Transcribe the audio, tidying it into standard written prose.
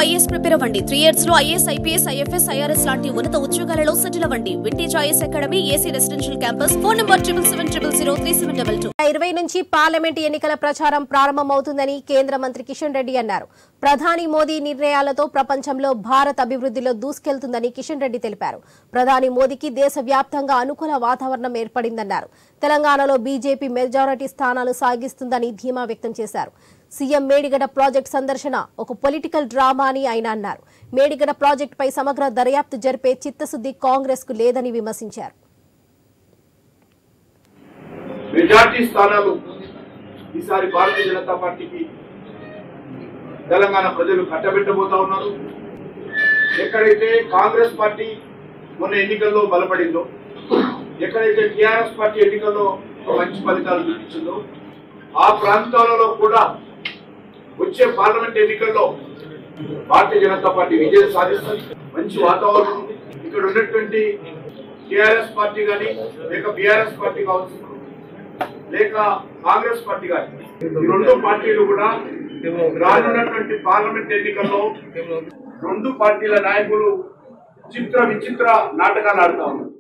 IAS prepare అవ్వండి. 3 years లో IAS, IPS, IFS, IRS లాంటి ఉన్నత ఉద్యోగాలలో సెటిల్ అవ్వండి. Vintage IAS academy, AC residential campus. Phone number 7770033722. 20 నుంచి పార్లమెంట్ ఎన్నికల ప్రచారం ప్రారంభమవుతుందని కేంద్ర మంత్రి కిషన్ రెడ్డి అన్నారు. ప్రధాని మోదీ నిర్ణయాలతో ప్రపంచంలో భారత్ అభివృద్ధిలో దూసుకెళ్తుందని కిషన్ రెడ్డి తెలిపారు. ప్రధాని మోదీకి దేశవ్యాప్తంగా అనుకూల వాతావరణం ఏర్పడిందన్నారు. తెలంగాణలో బీజేపీ మెజారిటీ స్థానాలు సాగిస్తుందని ధీమా వ్యక్తం చేశారు. సీఎం మేడిగడ్డ ప్రాజెక్టు సందర్శన ఒక పొలిటికల్ డ్రామా అని ఆయన అన్నారు. మేడిగడ్డ ప్రాజెక్టుపై సమగ్ర దర్యాప్తు జరిపే చిత్తశుద్ది కాంగ్రెస్ కు లేదని విమర్శించారు. మెజార్టీ స్థానాలు ఈసారి భారతీయ జనతా పార్టీకి తెలంగాణ ప్రజలు కట్టబెట్టబోతా ఉన్నారు. ఎక్కడైతే కాంగ్రెస్ పార్టీ మొన్న ఎన్నికల్లో బలపడిందో, ఎక్కడైతే టీఆర్ఎస్ పార్టీ ఎన్నికల్లో మంచి ఫలితాలు చూపించిందో, ఆ ప్రాంతాలలో కూడా వచ్చే పార్లమెంట్ ఎన్నికల్లో భారతీయ జనతా పార్టీ విజయం సాధిస్తుంది. మంచి వాతావరణం ఉంది. ఇక్కడ ఉన్నటువంటి టీఆర్ఎస్ పార్టీ కానీ, లేక బీఆర్ఎస్ పార్టీ కావచ్చు, లేక కాంగ్రెస్ పార్టీ కానీ, ఈ రెండు పార్టీలు కూడా రానున్నటువంటి పార్లమెంట్ ఎన్నికల్లో రెండు పార్టీల నాయకులు చిత్ర విచిత్ర నాటకాలు ఆడుతా ఉన్నారు.